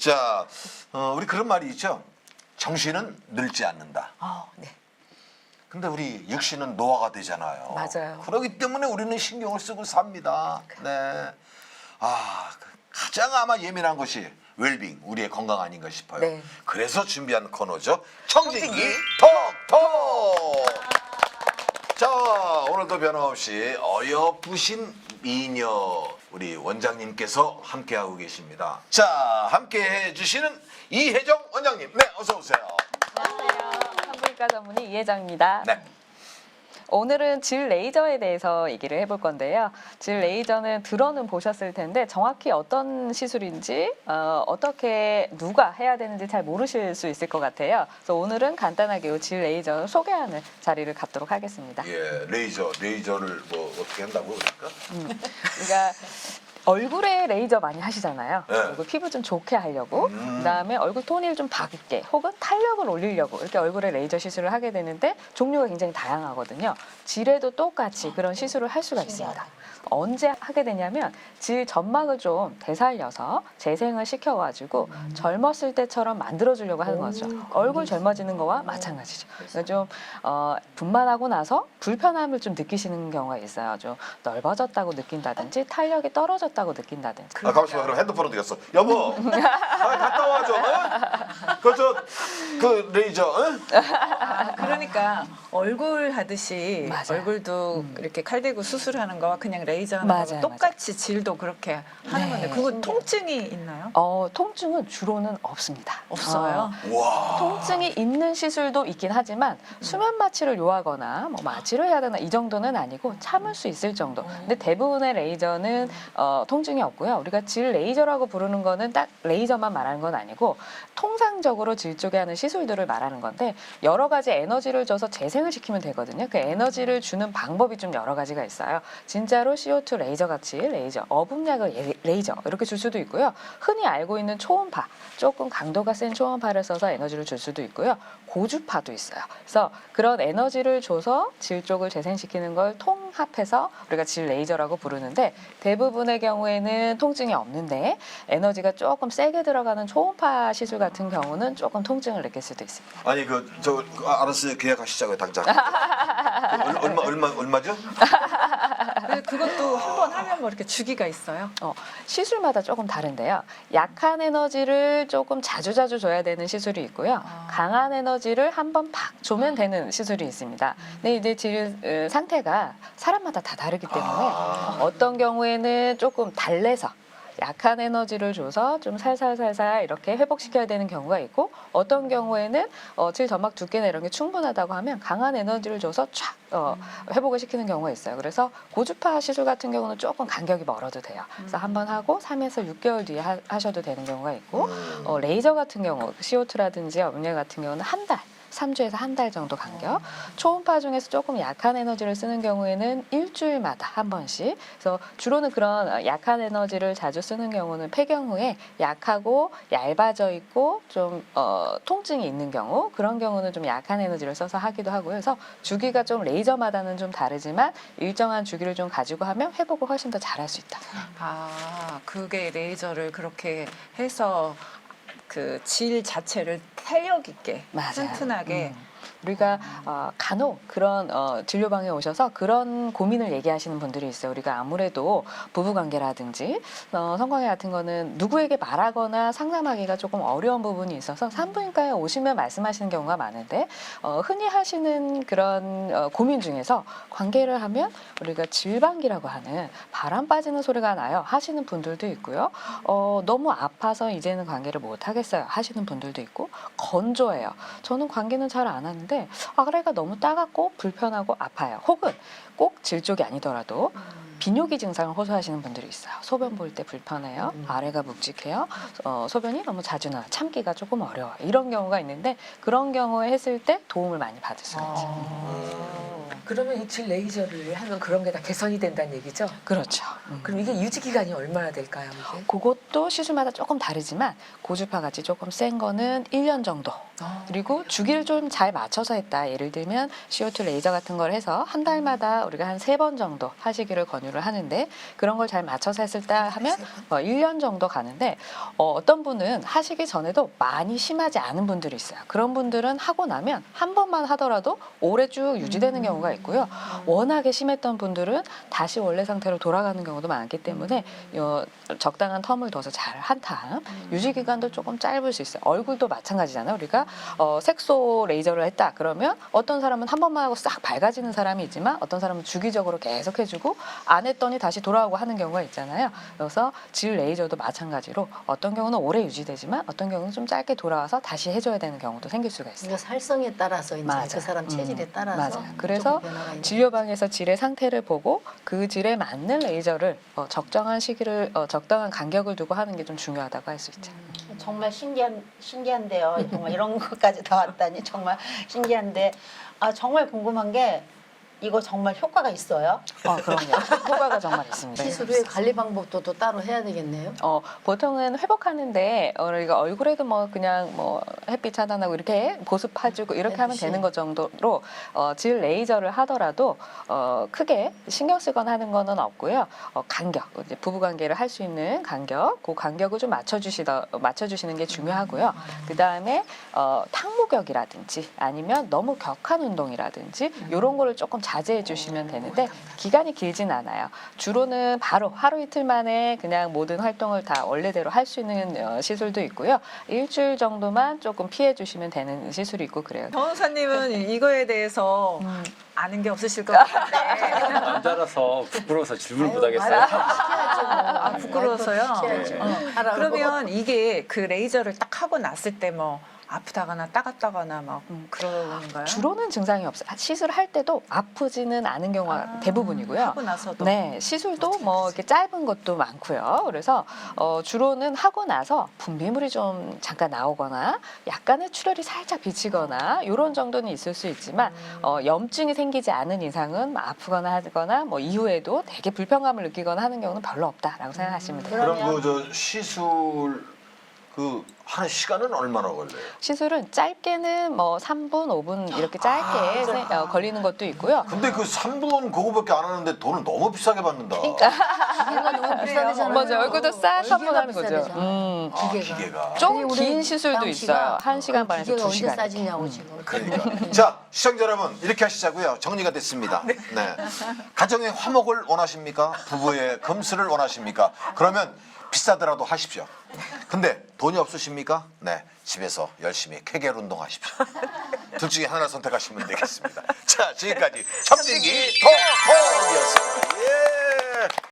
자, 우리 그런 말이 있죠. 정신은 늙지 않는다. 네. 근데 우리 육신은 노화가 되잖아요. 맞아요. 그렇기 때문에 우리는 신경을 쓰고 삽니다. 네. 가장 아마 예민한 것이 웰빙, 우리의 건강 아닌가 싶어요. 네. 그래서 준비한 코너죠. 청진기 청진기 톡톡. 자, 오늘도 변함없이 어여쁘신 미녀 우리 원장님께서 함께하고 계십니다. 자, 함께해 주시는 이혜정 원장님. 네, 어서 오세요. 안녕하세요. 산부인과 전문의 이혜정입니다. 네. 오늘은 질 레이저에 대해서 얘기를 해볼 건데요. 질 레이저는 들어는 보셨을 텐데 정확히 어떤 시술인지 어떻게 누가 해야 되는지 잘 모르실 수 있을 것 같아요. 그래서 오늘은 간단하게 이 질 레이저 소개하는 자리를 갖도록 하겠습니다. 예, 레이저를 뭐 어떻게 한다고 그럴까? 그러니까 얼굴에 레이저 많이 하시잖아요. 네. 얼굴 피부 좀 좋게 하려고, 그다음에 얼굴 톤을 좀 밝게, 혹은 탄력을 올리려고 이렇게 얼굴에 레이저 시술을 하게 되는데 종류가 굉장히 다양하거든요. 질에도 똑같이 그런 시술을 할 수가 있습니다. 언제 하게 되냐면 질 점막을 좀 되살려서 재생을 시켜가지고 젊었을 때처럼 만들어주려고 하는 거죠. 얼굴 젊어지는 거와 마찬가지죠. 그러니까 좀 분만하고 나서 불편함을 좀 느끼시는 경우가 있어요. 좀 넓어졌다고 느낀다든지 탄력이 떨어졌다고 느낀다든지. 가만있어 봐. 그럼 핸드폰 어디 갔어? 여보, 갔다 와줘. 그 레이저. 응? 그러니까 얼굴 하듯이 맞아요. 얼굴도 이렇게 칼 대고 수술하는 거와 그냥 레이저 하는 맞아요, 거와 똑같이 질도 그렇게 하는 네. 건데 그건 통증이 있나요? 통증은 주로는 없습니다. 없어요? 와. 통증이 있는 시술도 있긴 하지만 수면 마취를 요하거나 뭐 마취를 해야 되나 이 정도는 아니고 참을 수 있을 정도. 근데 대부분의 레이저는 통증이 없고요. 우리가 질 레이저라고 부르는 거는 딱 레이저만 말하는 건 아니고 통상적으로 질 쪽에 하는 시술들을 말하는 건데 여러 가지 에너지를 줘서 재생을 시키면 되거든요. 그 에너지를 주는 방법이 좀 여러 가지가 있어요. 진짜로 CO2 레이저 같이 레이저, 어분약을 레이저 이렇게 줄 수도 있고요. 흔히 알고 있는 초음파, 조금 강도가 센 초음파를 써서 에너지를 줄 수도 있고요. 고주파도 있어요. 그래서 그런 에너지를 줘서 질 쪽을 재생시키는 걸 통합해서 우리가 질 레이저라고 부르는데 대부분의 경우에는 통증이 없는데 에너지가 조금 세게 들어가는 초음파 시술 같은 경우는 조금 통증을 느낄 수도 있습니다. 아니 알았어요. 계약하시자고요 당장. 얼마죠? 그것도 한 번 하면 뭐 이렇게 주기가 있어요? 시술마다 조금 다른데요. 약한 에너지를 조금 자주자주 줘야 되는 시술이 있고요. 강한 에너지를 한 번 팍 주면 되는 시술이 있습니다. 근데 이제 질 상태가 사람마다 다 다르기 때문에 어떤 경우에는 조금 달래서 약한 에너지를 줘서 좀 살살살살 이렇게 회복시켜야 되는 경우가 있고 어떤 경우에는 질 점막 두께나 이런 게 충분하다고 하면 강한 에너지를 줘서 촥 회복을 시키는 경우가 있어요. 그래서 고주파 시술 같은 경우는 조금 간격이 멀어도 돼요. 그래서 한 번 하고 3에서 6개월 뒤에 하셔도 되는 경우가 있고 레이저 같은 경우 CO2라든지 업무 같은 경우는 한 달 3주에서 한 달 정도 간격. 초음파 중에서 조금 약한 에너지를 쓰는 경우에는 일주일마다 한 번씩. 그래서 주로는 그런 약한 에너지를 자주 쓰는 경우는 폐경 후에 약하고 얇아져 있고 좀 통증이 있는 경우 그런 경우는 좀 약한 에너지를 써서 하기도 하고요. 그래서 주기가 좀 레이저마다는 좀 다르지만 일정한 주기를 좀 가지고 하면 회복을 훨씬 더 잘할 수 있다. 그게 레이저를 그렇게 해서 그 질 자체를 탄력 있게 맞아요. 튼튼하게 우리가 간혹 그런 진료방에 오셔서 그런 고민을 얘기하시는 분들이 있어요. 우리가 아무래도 부부관계라든지 성관계 같은 거는 누구에게 말하거나 상담하기가 조금 어려운 부분이 있어서 산부인과에 오시면 말씀하시는 경우가 많은데 흔히 하시는 그런 고민 중에서 관계를 하면 우리가 질방기라고 하는 바람 빠지는 소리가 나요 하시는 분들도 있고요. 너무 아파서 이제는 관계를 못 하겠어요 하시는 분들도 있고 건조해요. 저는 관계는 잘 안 하는데 아래가 너무 따갑고 불편하고 아파요. 혹은 꼭 질 쪽이 아니더라도 비뇨기 증상을 호소하시는 분들이 있어요. 소변 볼 때 불편해요. 아래가 묵직해요. 소변이 너무 자주 나요. 참기가 조금 어려워요. 이런 경우가 있는데 그런 경우에 했을 때 도움을 많이 받을 수가 있죠. 그러면 이 질 레이저를 하면 그런 게 다 개선이 된다는 얘기죠? 그렇죠. 그럼 이게 유지 기간이 얼마나 될까요? 이게? 그것도 시술마다 조금 다르지만 고주파 같이 조금 센 거는 1년 정도. 그리고 주기를 좀 잘 맞춰서 했다. 예를 들면 CO2 레이저 같은 걸 해서 한 달마다 우리가 한 3번 정도 하시기를 권유를 하는데 그런 걸 잘 맞춰서 했을 때 하면 1년 정도 가는데 어떤 분은 하시기 전에도 많이 심하지 않은 분들이 있어요. 그런 분들은 하고 나면 한 번만 하더라도 오래 쭉 유지되는 경우가 있고요. 워낙에 심했던 분들은 다시 원래 상태로 돌아가는 경우도 많기 때문에 적당한 텀을 둬서 잘 한탕 유지 기간도 조금 짧을 수 있어요. 얼굴도 마찬가지잖아요. 우리가 색소 레이저를 했다 그러면 어떤 사람은 한 번만 하고 싹 밝아지는 사람이 있지만 어떤 사람은 주기적으로 계속 해주고 안 했더니 다시 돌아오고 하는 경우가 있잖아요. 그래서 질 레이저도 마찬가지로 어떤 경우는 오래 유지되지만 어떤 경우는 좀 짧게 돌아와서 다시 해줘야 되는 경우도 생길 수가 있어요. 그러니까 살성에 따라서 이제 맞아요. 그 사람 체질에 따라서 맞아요. 그래서 조금 변화가 있는 진료방에서 질의 상태를 보고 그 질에 맞는 레이저를 적정한 시기를 적당한 간격을 두고 하는 게 좀 중요하다고 할 수 있죠. 정말 신기한데요. 정말 이런 것까지 다 왔다니 정말 신기한데 정말 궁금한 게 이거 정말 효과가 있어요? 그럼요. 효과가 정말 있습니다. 시술 후에 관리 방법도 또 따로 해야 되겠네요. 보통은 회복하는데 우리가 얼굴에도 뭐 그냥 뭐 햇빛 차단하고 이렇게 보습해주고 이렇게 하면 되는 것 정도로 질 레이저를 하더라도 크게 신경 쓰거나 하는 거는 없고요. 간격, 이제 부부 관계를 할 수 있는 간격, 그 간격을 좀 맞춰주시는 게 중요하고요. 그 다음에 탕무격이라든지 아니면 너무 격한 운동이라든지 이런 거를 조금 자제해 주시면 되는데 기간이 길진 않아요. 주로는 바로 하루 이틀 만에 그냥 모든 활동을 다 원래대로 할 수 있는 시술도 있고요. 일주일 정도만 조금 피해 주시면 되는 시술이 있고 그래요. 변호사님은 이거에 대해서 아는 게 없으실 것 같은데. 남자라서 부끄러워서 질문을 못 아유, 하겠어요. 시켜야죠. 뭐. 부끄러워서요? 시켜야죠. 네. 하라고. 그러면 이게 그 레이저를 딱 하고 났을 때 뭐 아프다거나 따갑다거나 막 그런가요? 주로는 증상이 없어요. 시술할 때도 아프지는 않은 경우가 대부분이고요. 하고 나서도. 네, 시술도 뭐 이렇게 짧은 것도 많고요. 그래서 주로는 하고 나서 분비물이 좀 잠깐 나오거나 약간의 출혈이 살짝 비치거나 이런 정도는 있을 수 있지만 염증이 생기지 않은 이상은 아프거나 하거나 뭐 이후에도 되게 불편감을 느끼거나 하는 경우는 별로 없다라고 생각하시면 돼요. 그럼 그 시술 하는 시간은 얼마나 걸려요? 시술은 짧게는 뭐 3분, 5분 이렇게 짧게 걸리는 것도 있고요. 근데 그 3분 그거밖에 안 하는데 돈을 너무 비싸게 받는다. 그러니까 기계가 너무 비싸잖아요. 맞아요. 얼굴도 싹 한 번 하는 거죠. 비싸대잖아요. 기계가. 좀 우리 긴 시술도 양 씨가 있어요. 1시간 반에서 기계가 2시간. 언제 싸지냐고 지금. 그러니까. 자, 시청자 여러분, 이렇게 하시자고요. 정리가 됐습니다. 네. 가정의 화목을 원하십니까? 부부의 금슬을 원하십니까? 그러면 비싸더라도 하십시오. 근데 돈이 없으십니까? 네. 집에서 열심히 쾌결 운동하십시오. 둘 중에 하나를 선택하시면 되겠습니다. 자, 지금까지 청진기 톡톡이었습니다. 예.